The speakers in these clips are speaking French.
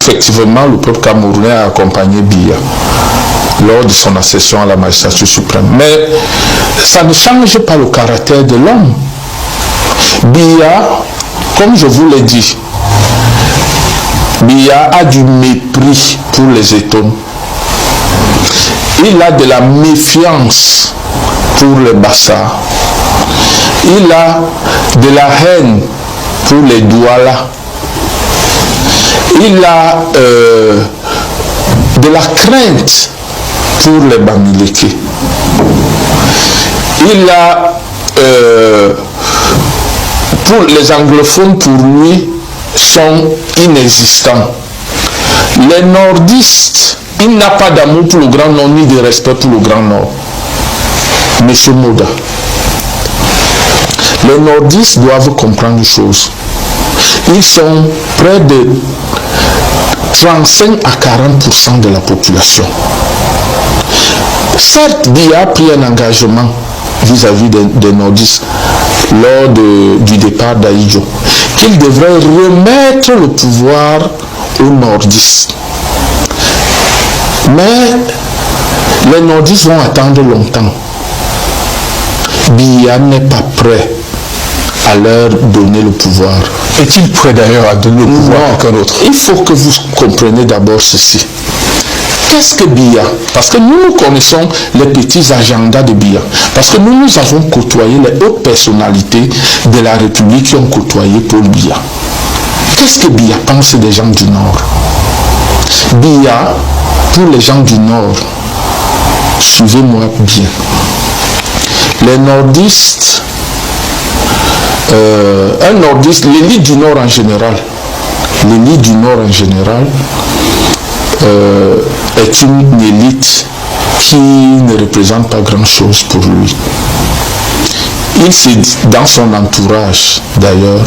effectivement, le peuple camerounais a accompagné Biya lors de son accession à la magistrature suprême. Mais ça ne change pas le caractère de l'homme. Biya, comme je vous l'ai dit, Biya a du mépris pour les États. Il a de la méfiance pour les Bassa. Il a de la haine pour les Douala. Il a de la crainte pour les Bamileke. Il a pour les anglophones, pour lui, sont inexistants. Les nordistes, il n'a pas d'amour pour le Grand Nord ni de respect pour le Grand Nord. Monsieur Moda, les nordistes doivent comprendre une chose. Ils sont près de 35 à 40% de la population. Certes, Biya a pris un engagement vis-à-vis des nordistes lors du départ d'Ahidjo, qu'il devrait remettre le pouvoir aux nordistes. Mais les nordistes vont attendre longtemps. Biya n'est pas prêt à leur donner le pouvoir. Est-il prêt d'ailleurs à donner le pouvoir à quelqu'un d'autre? Il faut que vous compreniez d'abord ceci. Qu'est-ce que Biya? Parce que nous connaissons les petits agendas de Biya. Parce que nous avons côtoyé les hautes personnalités de la République qui ont côtoyé Paul Biya. Qu'est-ce que Biya pense des gens du Nord? Biya, pour les gens du Nord, suivez-moi bien. Les nordistes, un nordiste, l'élite du Nord en général, est une élite qui ne représente pas grand-chose pour lui. Il s'est dit, dans son entourage d'ailleurs,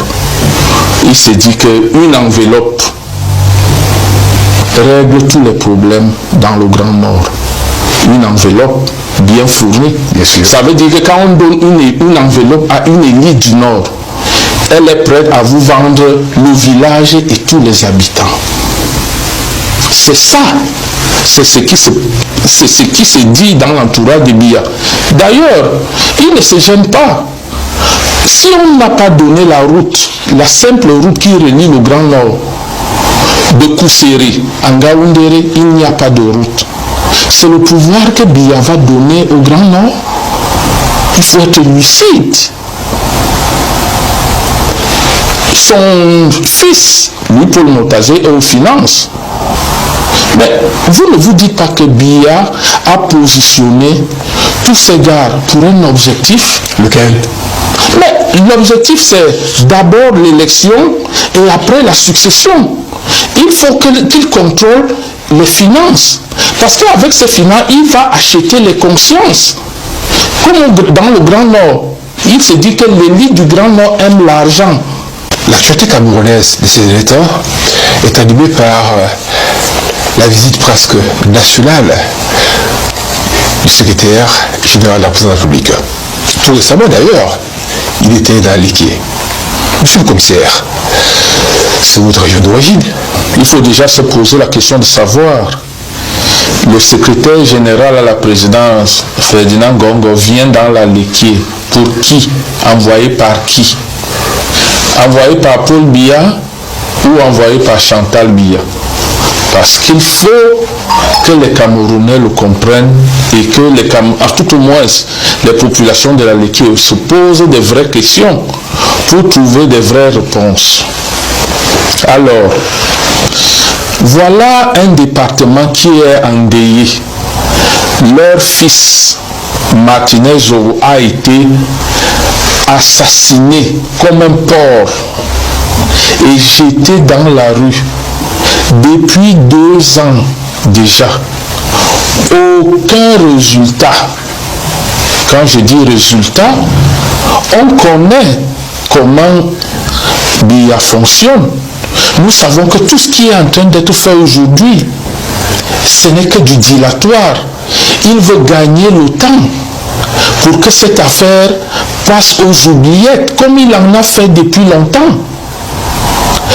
il s'est dit qu'une enveloppe règle tous les problèmes dans le Grand Nord. Une enveloppe bien fournie. Bien sûr. Ça veut dire que quand on donne une enveloppe à une élite du Nord, elle est prête à vous vendre le village et tous les habitants. C'est ça. C'est ce qui se dit dans l'entourage de Biya. D'ailleurs, il ne se gêne pas. Si on n'a pas donné la route, la simple route qui relie le Grand Nord, de Kousséri à Ngaoundéré, il n'y a pas de route. C'est le pouvoir que Biya va donner au Grand Nord. Il faut être lucide. Son fils, Louis-Paul Motazé, est aux finances. Mais vous ne vous dites pas que Biya a positionné tous ces gars pour un objectif. Lequel? Mais l'objectif, c'est d'abord l'élection et après la succession. Il faut qu'il contrôle les finances. Parce qu'avec ces finances, il va acheter les consciences. Comme dans le Grand Nord, il se dit que l'élite du Grand Nord aime l'argent. L'actualité camerounaise de ces derniers temps est animée par la visite presque nationale du secrétaire général de la présidence de la République. Tout récemment d'ailleurs, il était dans Léquier. Monsieur le commissaire, c'est votre région d'origine. Il faut déjà se poser la question de savoir. Le secrétaire général à la présidence, Ferdinand Gongo, vient dans la Léquier. Pour qui? Envoyé par qui? Envoyé par Paul Biya ou envoyé par Chantal Biya? Parce qu'il faut que les Camerounais le comprennent et que à tout au moins les populations de la Léquier se posent des vraies questions pour trouver des vraies réponses. Alors, voilà un département qui est endeuillé. Leur fils, Martinez Zogo, a été assassiné comme un porc et jeté dans la rue depuis 2 ans déjà. Aucun résultat. Quand je dis résultat, on connaît comment Biya fonctionne. Nous savons que tout ce qui est en train d'être fait aujourd'hui, ce n'est que du dilatoire. Il veut gagner le temps pour que cette affaire passe aux oubliettes, comme il en a fait depuis longtemps.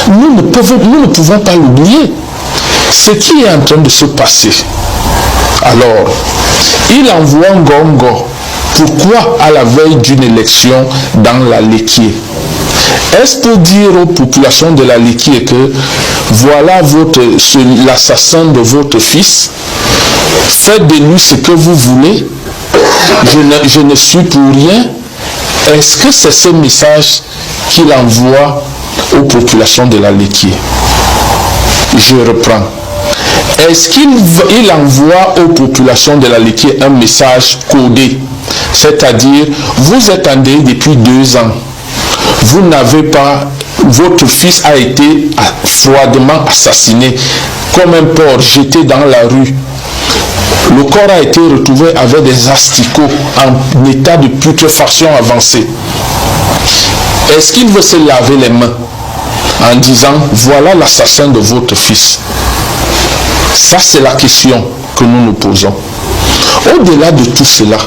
Nous ne pouvons pas l'oublier. ce qui est en train de se passer. Alors, il envoie Ngongo. Pourquoi à la veille d'une élection dans la Léquié? Est-ce pour dire aux populations de la Léquié que voilà l'assassin de votre fils, faites de lui ce que vous voulez, je ne suis pour rien? Est-ce que c'est ce message qu'il envoie aux populations de la Léquié? Je reprends. Est-ce qu'il envoie aux populations de la Léquié un message codé? C'est-à-dire, vous êtes en deuil depuis 2 ans. Vous n'avez pas, votre fils a été froidement assassiné comme un porc jeté dans la rue. Le corps a été retrouvé avec des asticots en état de putréfaction avancée. Est-ce qu'il veut se laver les mains en disant, voilà l'assassin de votre fils? Ça, c'est la question que nous nous posons. Au-delà de tout cela,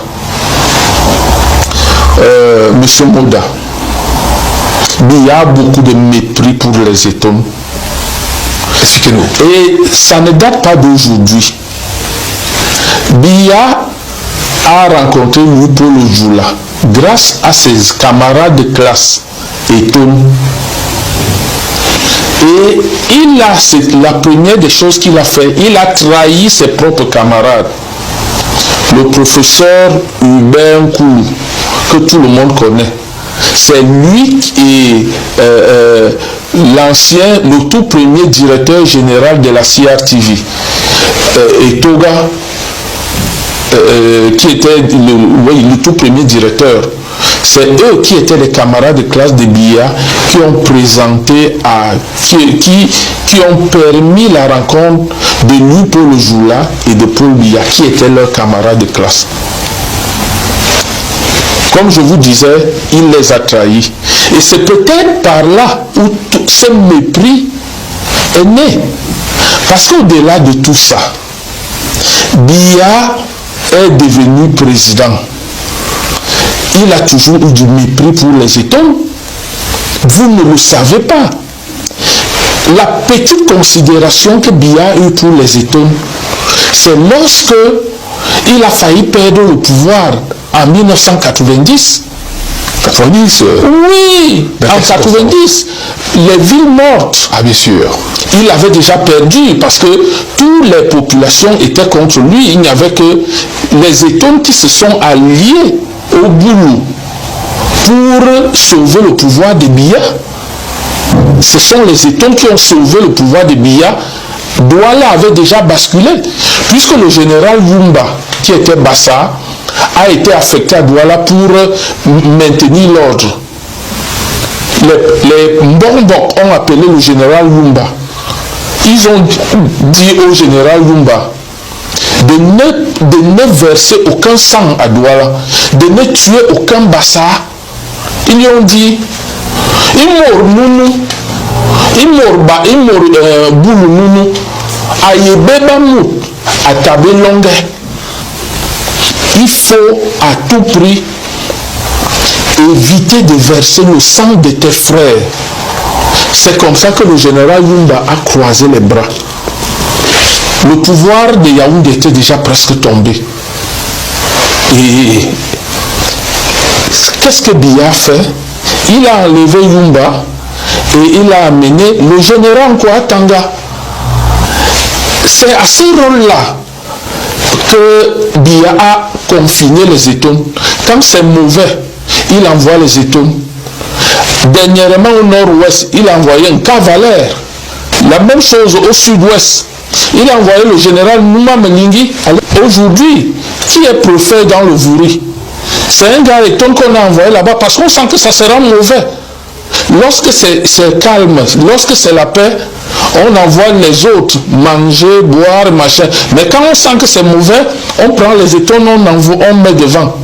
Monsieur Moda, il y a beaucoup de mépris pour les Étones. Expliquez-nous. Et ça ne date pas d'aujourd'hui. Biya a rencontré Louis-Paul Ojula grâce à ses camarades de classe Étones. Et la première des choses qu'il a fait, il a trahi ses propres camarades. Le professeur Hubert Nkoulou, que tout le monde connaît, c'est lui qui est le tout premier directeur général de la CRTV. Et Toga, qui était le tout premier directeur. C'est eux qui étaient les camarades de classe de Biya qui ont présenté qui ont permis la rencontre de Louis-Paul Ojula et de Paul Biya, qui étaient leurs camarades de classe. Comme je vous disais, il les a trahis. Et c'est peut-être par là où ce mépris est né. Parce qu'au-delà de tout ça, Biya est devenu président. Il a toujours eu du mépris pour les Étones. Vous ne le savez pas. La petite considération que Biya a eue pour les Étones, c'est lorsque il a failli perdre le pouvoir en 1990. 90 Oui, en 90, les villes mortes. Ah, bien sûr. Il avait déjà perdu parce que toutes les populations étaient contre lui. Il n'y avait que les Étones qui se sont alliés au boulot pour sauver le pouvoir de Biya. Ce sont les Étones qui ont sauvé le pouvoir de Biya. Douala avait déjà basculé, puisque le général Yumba, qui était Bassa, a été affecté à Douala pour maintenir l'ordre. Les Mbombok ont appelé le général Yumba. Ils ont dit au général Yumba de ne verser aucun sang à Douala, de ne tuer aucun Bassa. Ils lui ont dit, il faut à tout prix éviter de verser le sang de tes frères. C'est comme ça que le général Yumba a croisé les bras. Le pouvoir de Yaoundé était déjà presque tombé. Et qu'est-ce que Biya a fait? Il a enlevé Yumba et il a amené le général Nkwatanga. C'est à ce rôle-là que Biya a confiné les Étones. Quand c'est mauvais, il envoie les Étones. Dernièrement au nord-ouest, il a envoyé un cavalier. La même chose au sud-ouest. Il a envoyé le général Nouma Melingi. Aujourd'hui, qui est préfet dans le Vouri? C'est un gars Étone qu'on a envoyé là-bas parce qu'on sent que ça sera mauvais. Lorsque c'est calme, lorsque c'est la paix, on envoie les autres manger, boire, machin. Mais quand on sent que c'est mauvais, on prend les Étones, on met devant.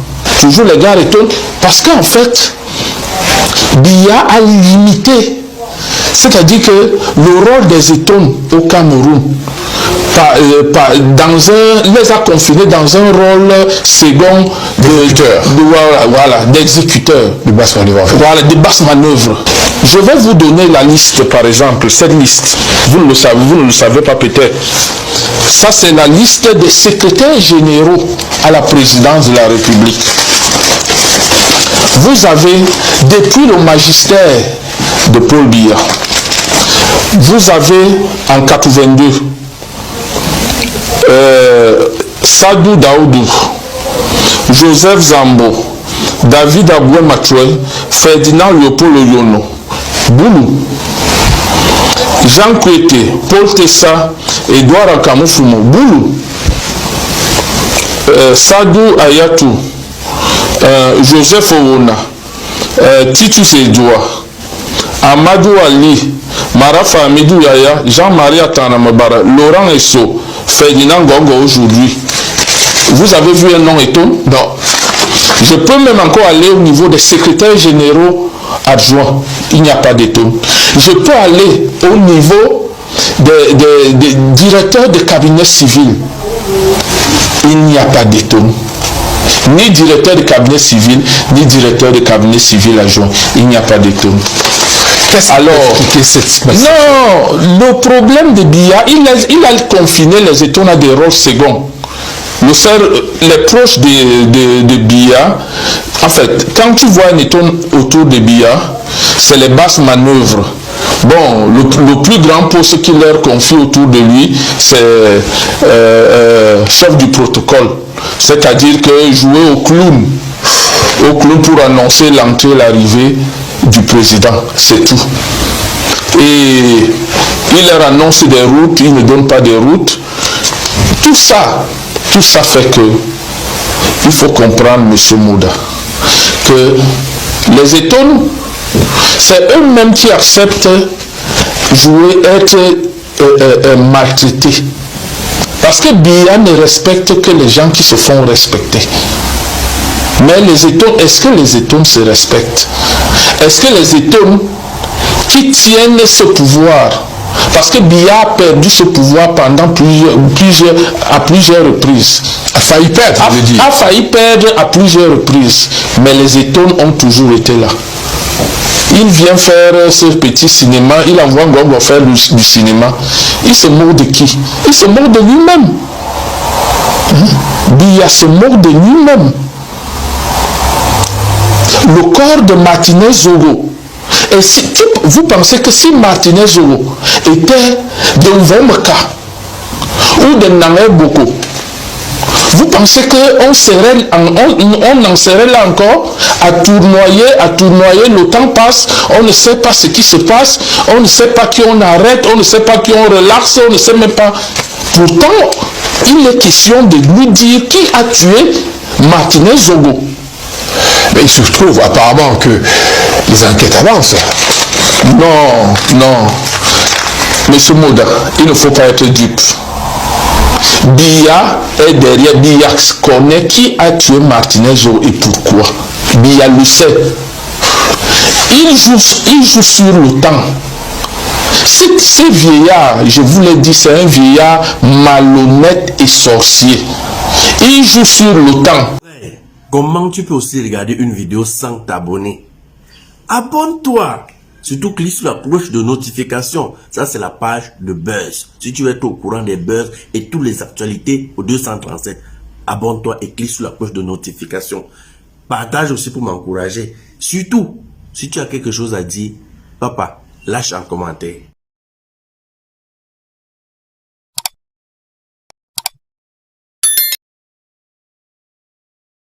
Toujours les gars Étones. Parce qu'en fait, Biya a limité. C'est-à-dire que le rôle des Étones au Cameroun, les a confinés dans un rôle second d'exécuteur, de basse manœuvre. Voilà, de basse manœuvre. Je vais vous donner la liste, par exemple, cette liste. Vous ne le savez pas peut-être. Ça, c'est la liste des secrétaires généraux à la présidence de la République. Vous avez, depuis le magistère de Paul Biya, vous avez en 82 Sadou Daoudou, Joseph Zambo, David Aboué Matoué, Ferdinand Léopold Oyono, Boulou, Jean Kouete, Paul Tessa, Edouard Akamoufumo, Boulou, Sadou Ayatou, Joseph Owona, Titus Edouard, Amadou Ali, Marafa Amidou Yaya, Jean-Marie Atanamabara, Laurent Esso, Ferdinand Gongo aujourd'hui. Vous avez vu un nom et tout? Non. Je peux même encore aller au niveau des secrétaires généraux adjoints. Il n'y a pas d'étonne. Je peux aller au niveau des directeurs de cabinet civil. Il n'y a pas d'étonne. Ni directeur de cabinet civil, ni directeur de cabinet civil adjoint. Il n'y a pas d'étonne. Alors, non, le problème de Biya, il a confiné les étons à des rôles seconds. Les proches de Biya, en fait, quand tu vois un éton autour de Biya, c'est les basses manœuvres. Bon, le plus grand poste qu'il leur confie autour de lui, c'est chef du protocole. C'est-à-dire que jouer au clown pour annoncer l'entrée et l'arrivée du président, c'est tout. Et il leur annonce des routes, il ne donne pas des routes. Tout ça fait que il faut comprendre, M. Mouda, que les étones, c'est eux-mêmes qui acceptent être maltraités. Parce que Biya ne respecte que les gens qui se font respecter. Mais les étones, est-ce que les étones se respectent? Est-ce que les étones qui tiennent ce pouvoir, parce que Biya a perdu ce pouvoir pendant à plusieurs reprises. A failli perdre, je veux dire. A failli perdre à plusieurs reprises. Mais les étones ont toujours été là. Il vient faire ce petit cinéma, il envoie Gongo faire du cinéma. Il se moque de qui? Il se moque de lui-même. Biya se moque de lui-même. Le corps de Martinez Zogo. Et si vous pensez que si Martinez Zogo était de Vomaka ou de Nangé Boko, vous pensez qu'on en serait là encore à tournoyer, le temps passe, on ne sait pas ce qui se passe, on ne sait pas qui on arrête, on ne sait pas qui on relaxe, on ne sait même pas. Pourtant, il est question de lui dire qui a tué Martinez Zogo. Mais il se trouve apparemment que les enquêtes avancent. Non. Monsieur Mouda, il ne faut pas être dupe. Biya est derrière. Biya connaît qui a tué Martinez Zogo et pourquoi. Biya le sait. Il joue sur le temps. Ce vieillard, je vous l'ai dit, c'est un vieillard malhonnête et sorcier. Il joue sur le temps. Comment tu peux aussi regarder une vidéo sans t'abonner? Abonne-toi! Surtout clique sur la cloche de notification. Ça, c'est la page de Buzz. Si tu veux être au courant des buzz et toutes les actualités au 237, abonne-toi et clique sur la cloche de notification. Partage aussi pour m'encourager. Surtout, si tu as quelque chose à dire, papa, lâche un commentaire.